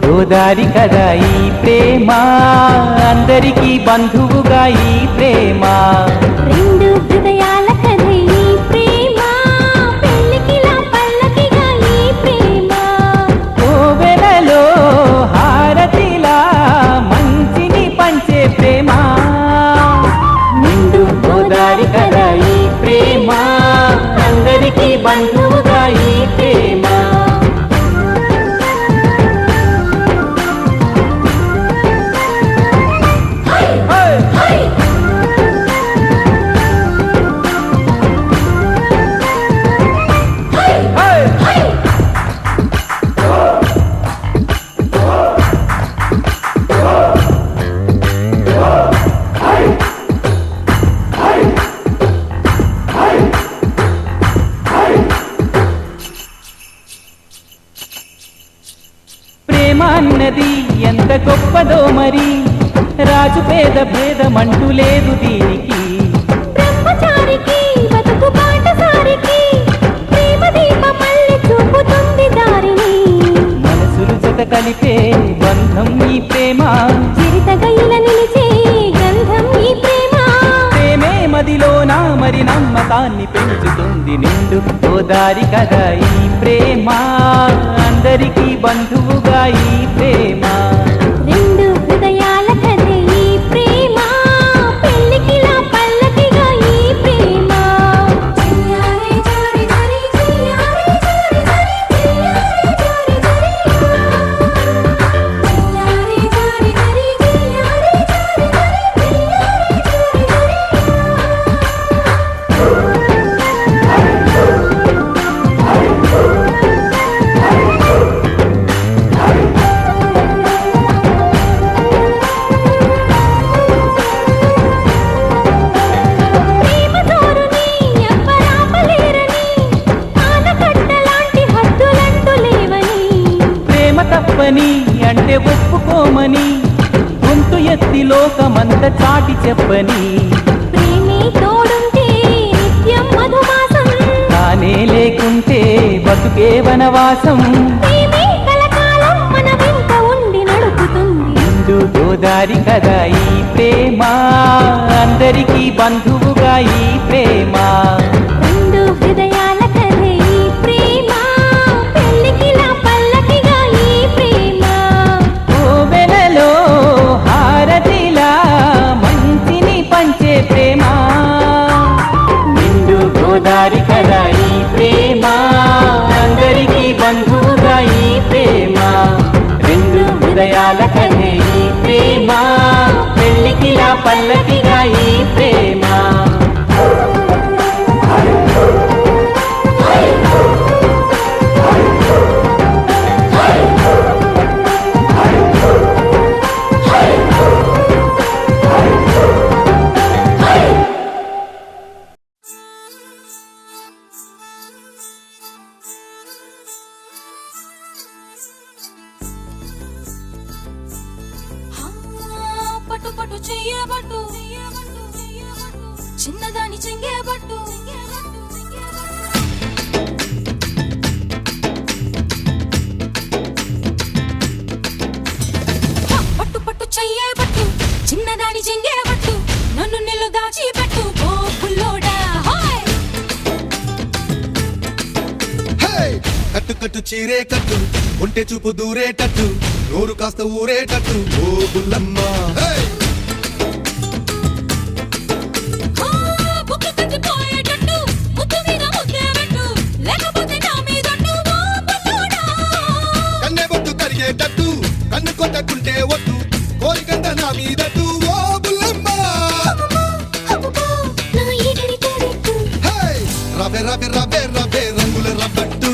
గోదారి కదా ఈ ప్రేమ, అందరికీ బంధువుగా ఈ ప్రేమ. రెండు హృదయాల కథ ఈ ప్రేమ, పెళ్ళికిలా పల్లకిగా ఈ ప్రేమ. కోవెలలో హారతిలా మంచిని పంచే ప్రేమ. నిండు గోదారి కదా ఈ ప్రేమ, అందరికీ బంధువుగా ఈ ప్రేమ. ప్రేమ అన్నది ఎంత గొప్పదో మరి, రాజు పేద భేదమంటూ లేదు దీనికి. బ్రహ్మచారికి బతుకు బాటసారికి, ప్రేమ దీపమల్లె చూపుతుంది దారిని. మనసులు జత కలిపే బంధం ఈ ప్రేమ, చిరితగైల నిలిచే గంధం ఈ ప్రేమ. ప్రేమే మదిలోన మరి నమ్మకాన్ని పెంచుతుంది. నిండు గోదారి కదా ఈ ప్రేమ, అందరికీ బంధువుగా ఈ ప్రేమ. రెండు హృదయాల కథ ఈ ప్రేమ, పెళ్ళికిలా పల్లకిగా ఈ ప్రేమ. చెయ్యారే జారి జారి, చెయ్యారే జారి జారి, చెయ్యారే జారి జారి. చెయ్యారే జారి జారి, చెయ్యారే జారి జారి, చెయ్యారే ప్రేమ జోరుని ఎవ్వరాపలేరని, ఆనకట్టలాంటి హద్దులంటూ లేవని. ప్రేమ తప్పని అంటే ఒప్పుకోమని, గొంతు ఎత్తి లోకమంత చాటి చెప్పని. ప్రేమే తోడుంటే నిత్యం మధుమాసం, తానే లేకుంటే బతుకే వనవాసం. ప్రేమే కలకాలం మన వెంట ఉండి నడుపుతుంది. నిండు గోదారి కదా ఈ ప్రేమ, అందరికీ బంధువుగా ఈ ప్రేమ. రెండు హృదయాల కథ ఈ ప్రేమ, పెళ్ళికిలా పల్లకిగా ఈ ప్రేమ. కోవెలలో హారతిలా మంచిని పంచే ప్రేమ. నిండు గోదారి కదా ఈ ప్రేమ, అందరికీ బంధువుగా ఈ ప్రేమ. రెండు హృదయాల కథే ఈ ప్రేమ, పెళ్ళికిలా పల్లకిగా ఈ ప్రేమ. పట్టు పట్టు చెయ్యబట్టు, చిన్నదాని చెంగేబట్టు. పట్టు పట్టు చెయ్యబట్టు, చిన్నదాని చెంగేబట్టు, నన్ను నిల్లు దాచిపెట్టు ఓ పుల్లోడా. కట్టు కట్టు చీరే కట్టు, ఒంటె చూపు దూరేటట్టు, నోరు కాస్త ఊరేటట్టు ఓ బుల్లమ్మ. బుక్కు కట్టిపోయేటట్టు, ముద్దు మీద ముద్దే పెట్టు, లేకపోతే నా మీదొట్టు ఓ పుల్లోడా. కన్నె బొట్టు కరిగేటట్టు, కన్ను కొట్టకుంటే ఒట్టు, కోరికంత నా మీదట్టు ఓ బుల్లమ్మ. నా ఈగడి తోడెట్టు, రవే రవే రవే రవే రంగుల రబ్బట్టు,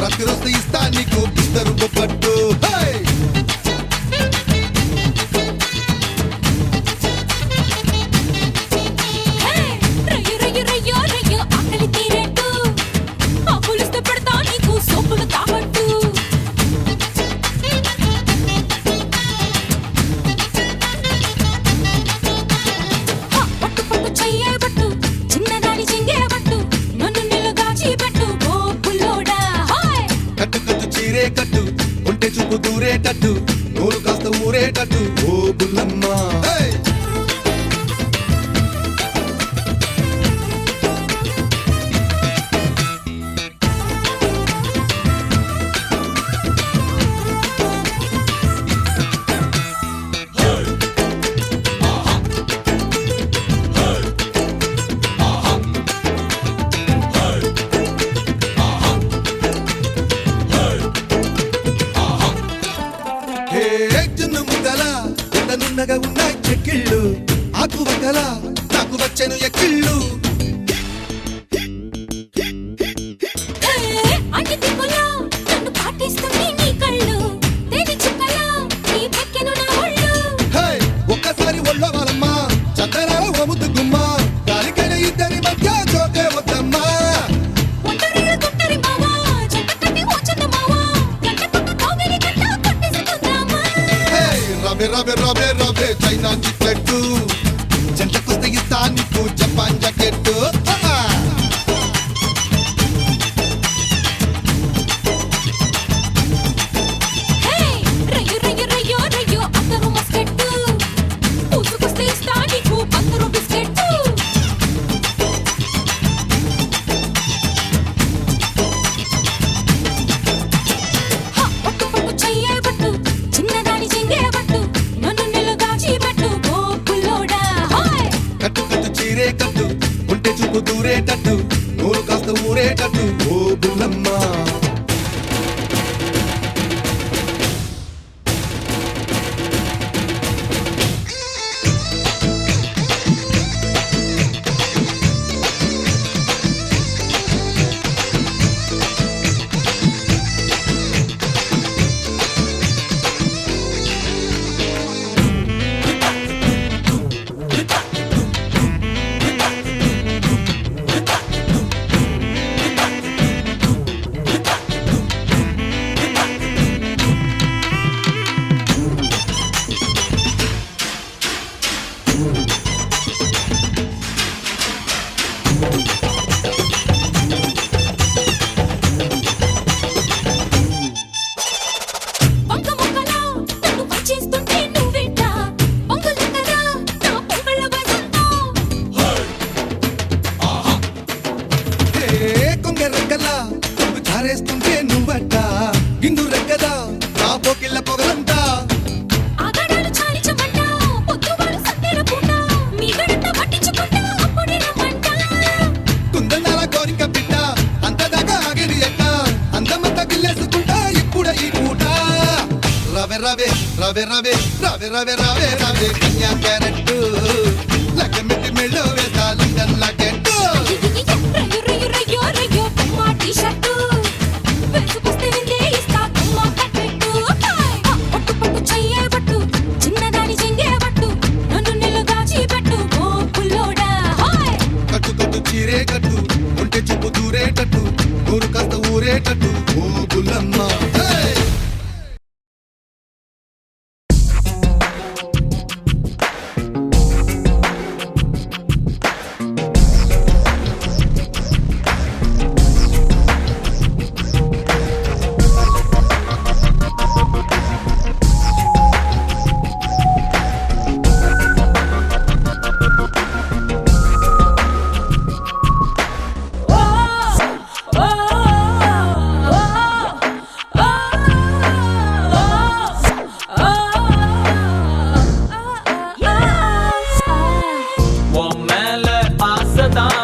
రక్తిరొస్తే ఇస్తా నీకు ఇద్దరు బొబ్బట్టు. రయ్యో రయ్యో రయ్యో రయ్యో ఆకలి తీరేట్టు, ఆ పులిస్తే పెడతా నీకు సోపులు తాగట్టు. ఉన్నాయి చెక్కిళ్ళు ఆకు వకల నాకు వచ్చెను ఎక్కిళ్ళు అన్ని దిక్కులా నన్ను పాటిస్తుంది నీ కళ్ళు దేని చుక్కలా నీ పక్కెను నా ఒళ్ళు హే ఒక్కసారి ఒళ్ళో వాళ్ళమ్మా చందనాల ఒముద్దు గుమ్మ దానికైనా ఇద్దరి మధ్య జోకే వద్దమ్మా ఒంటరిగా గుంటరి మావా జంట కట్టి వచ్చేది మావా గంట కొట్ట కోగిలి గంట కొట్టేసుకుందామా హే రవే రవే రవే రవే చైనా చిక్లెట్టు జంటకొస్తే ఇస్తా నీకు జపాన్ జాకెట్టు రయ్యో రయ్యో రయ్యో రయ్యో అత్తరు మస్కెట్టు పూసుకొస్తే ఇస్తా నీకు పత్తరు బిస్కెట్టు పట్టు పట్టు చెయ్యే పట్టు చిన్నదాని చెంగే పట్టు నన్ను నిలుగాచి పెట్టు ఓ పుల్లోడా హాయ్ కట్టు కట్టు చీరే కట్టు ఉంటే చూపు దూరేటట్టు నూరు కాస్త ఊరేటట్టు ఓ బుల్లమ్మ వంక మొక్కలా నన్ను వచ్చేస్తుంటే నువ్వెంట పొంగులెక్కరా నా పొంగళ్ళ వసంతం కొంగ రెక్కలా నువ్వు జారేస్తుంటే నువ్వట్ట గిండు రెక్కదా నా పోకిళ్ళ పొగలంతా ఆగడాలు చాలించమంట పొద్దువాడు సత్తెర పూట మీ గడంత పట్టించుకుంటా అప్పుడే రమ్మంట కుందనాల కోరిక బిడ్డ అంతదాకా ఆగిరి ఎట్ట అందమంతా గిల్లేసుకుంటా ఇప్పుడే ఈ పూట రవే రవే రవే రవే రవే రవే రవే రవే కన్యా క్యారెట్టు లగ్గమెట్టి మెళ్ళో వేసా లండన్ లాకెట్టు రయ్యో రయ్యో రయ్యో రయ్యో కమ్మా టీ-షర్టు వేసుకొస్తే విందే ఇస్తా కమ్మా కట్టెట్టు పట్టు పట్టు చెయ్యే పట్టు చిన్నదాని చెంగే పట్టు నన్ను నిలుగాచి పెట్టు ఓ పుల్లోడా హాయ్ కట్టు కట్టు చీరే కట్టు ఉంటే చూపు దూరేటట్టు నూరు కాస్త ఊరేటట్టు ఓ బుల్లమ్మ హే! உன் மேல ஆசைதான்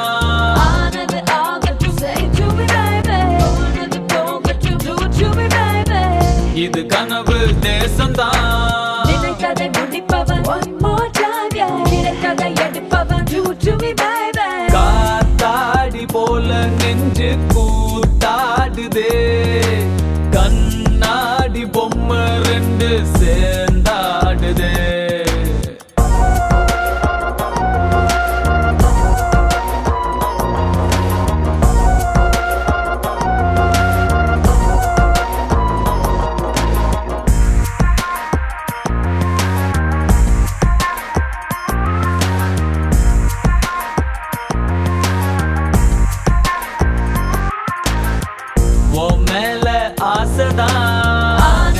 இது கனவு தேசம்தான் காத்தாடி போல நெஞ்சு கூத்தாடுதே கண்ணாடி பொம்மை ரெண்டு சேர்ந்தாடுதே உன் மேல ஆசைதான்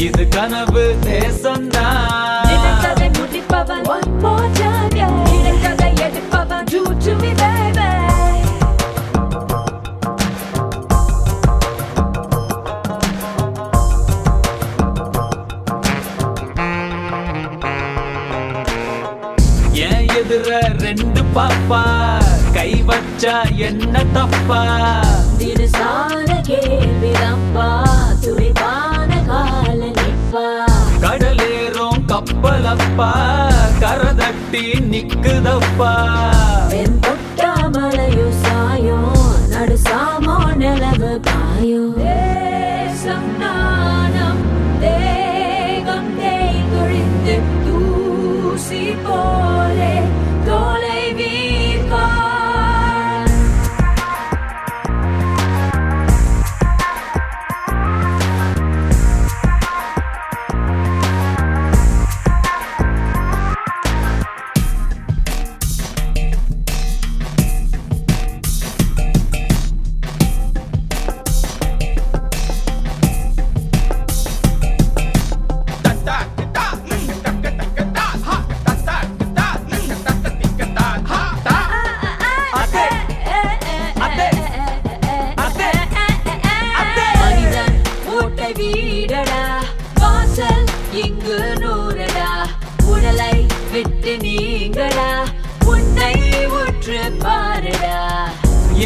இது கனவு தேசம்தான் ஏன் எதிர ரெண்டு பாப்பா கை வச்சா என்ன தப்பா திரு மனசான கேள்விதப்பா துடிப்பான கால நிப்பா கடலேறும் கப்பலப்பா கரதட்டி நிக்குதப்பா வெண்பொட்டா மலையோ சாயோ நடுசாமோ நிலவு பாயோ தேசம் நாணம் தேகம் தேய்ந்தொழிந்து தூசி போலே தோலை வீர்கார் மனிதன் ஓட்டை வீடடா வாசல் இங்கு நூறடா உடலை விட்டு நீங்கடா உன்னை உற்று பாருடா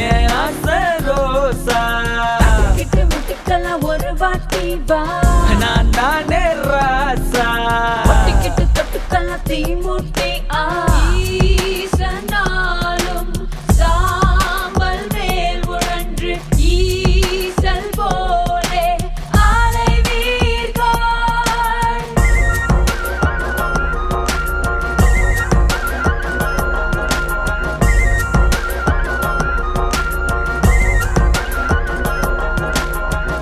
ஏன் ஆசை ரோசா கிட்டு முட்டுக்கெல்லாம் ஒரு வாட்டி வா நான் தானே ராசா ஒட்டிக்கிட்டு தொட்டுக்கெல்லாம் தீ மூட்டி ஈசனாலும் சாம்பல் மேல் உழன்று ஈசல் போலே ஆலை வீர்கார்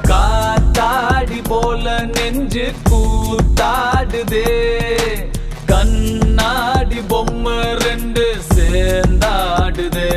காத்தாடி போல நெஞ்சு கூத்தாடுதே கண்ணாடி பொம்மை ரெண்டு சேர்ந்தாடுதே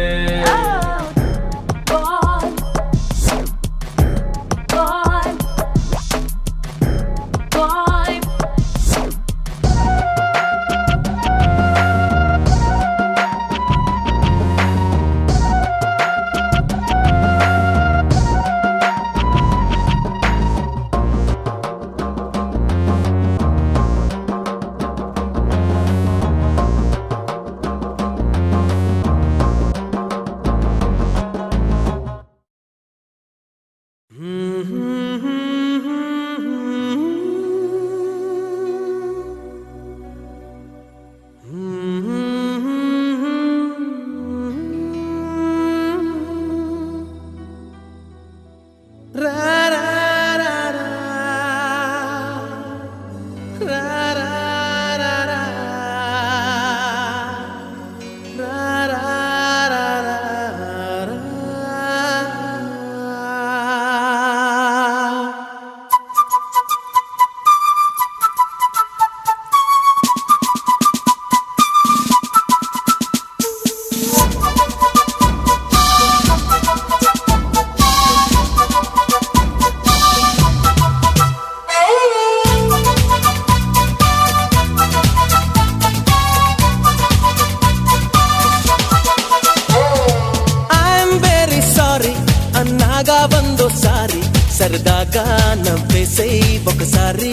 సరదాగా నవ్వేసేయ్ ఒకసారి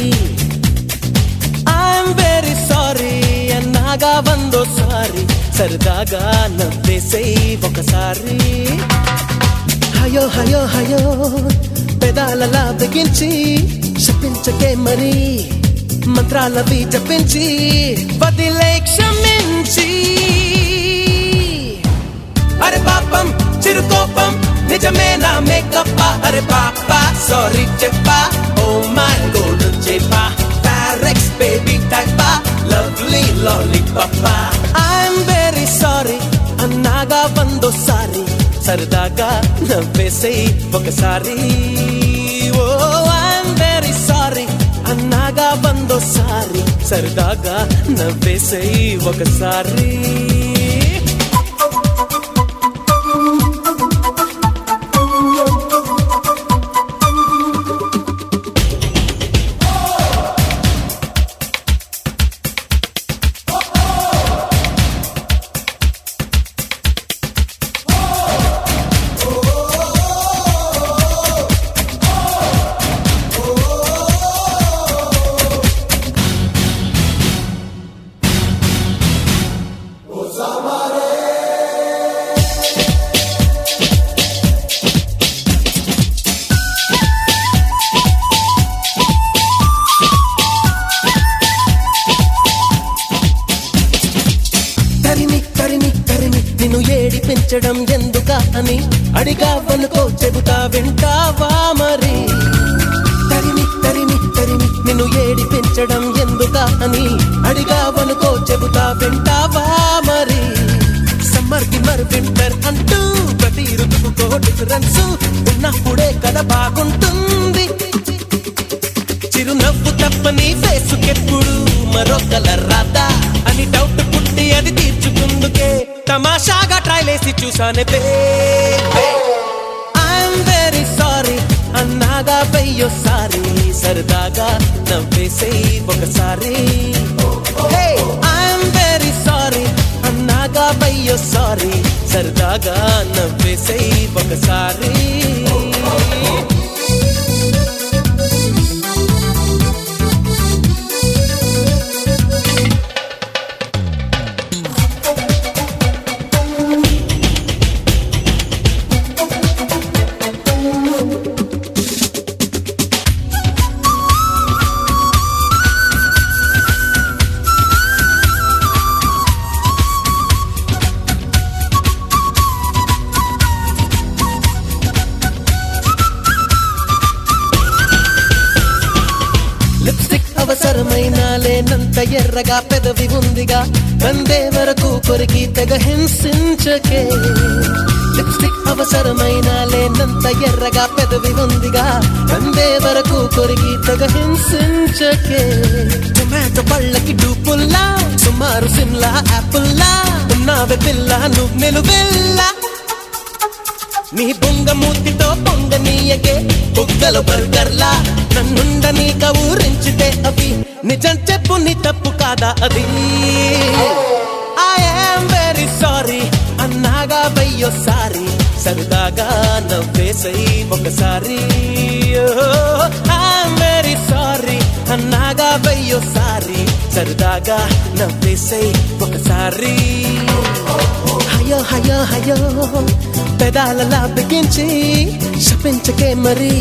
ఐఎమ్ వెరీ సారీ అన్నాగా వందోసారి సరదాగా నవ్వేసేయ్ ఒకసారి హయో హయో హయో పెదాలలా బిగించి శపించకే మరి మంత్రాలవి జపించి వదిలే క్షమించి అరే పాపం చిరుకోపం నిజమేనా మేకప్ప అరే పాప సారీ చెప్పా ఓ మై గోల్డెన్ చెప్పా ఫారెక్స్ బేబీ టైపా లవ్లీ లాలీపాప ఐఎమ్ వెరీ సారీ అన్నాగా వందోసారి సరదాగా నవ్వేసేయ్ ఒకసారి ఓ ఐఎమ్ వెరీ సారీ అన్నాగా వందోసారి సరదాగా నవ్వేసేయ్ ఒకసారి Osama పెంచడం ఎందుక అని అడిగావనుకో చెబుతా వింటావా మరి తరిమి తరిమి తరిమి నిన్ను ఏడిపించడం ఎందుక అని అడిగావనుకో చెబుతా వింటావా మరి సమ్మర్ కి మరి వింటర్ అంటూ ప్రతి ఋతువుకో డిఫరెన్స్ ఉన్నప్పుడే కదా బాగుంటుంది చిరునవ్వు తప్పని ఫేసుకెప్పుడు మరో కలర్ రాదా అని డౌట్ పుట్టి అది తీర్చుకుందుకే తమాషాగా ట్రైలేసి చూసానే ఐఎమ్ వెరీ సారీ అన్నాగా వెయ్యోసారి సరదాగా నవ్వేసేయ్ ఒకసారి ఐఎమ్ వెరీ సారీ అన్నాగా వెయ్యోసారి సరదాగా నవ్వేసేయ్ ఒకసారి లిప్స్టిక్ అవసరమైన లేనంత ఎర్రగా పెదవి ఉందిగా కందే వరకు కొరికి తెగ హింసించకే లిప్స్టిక్ అవసరమైన లేనంత ఎర్రగా పెదవి ఉందిగా కందే వరకు కొరికి తెగ హింసించకే టొమాటో పళ్ళకి డూపుల్లా సుమారు సిమ్లా యాపుల్లా ఉన్నావే పిల్ల నువ్వు నిలువెల్లా నీ బొంగ మూతితో పొంగనీయకే బొగ్గలు బర్గర్లా నన్నుండని కౌరించితే అవి నిజం చెప్పు నీ తప్పు కాదా అది ఐఎమ్ వెరీ సారీ అన్నాగా వెయ్యోసారి సరదాగా నవ్వేసై ఒకసారి ఐఎమ్ వెరీ సారీ అన్నాగా వెయ్యోసారి సరదాగా నవ్వేసై ఒకసారి హయో హయో హయో పెదాలలా బిగించి శపించకే మరి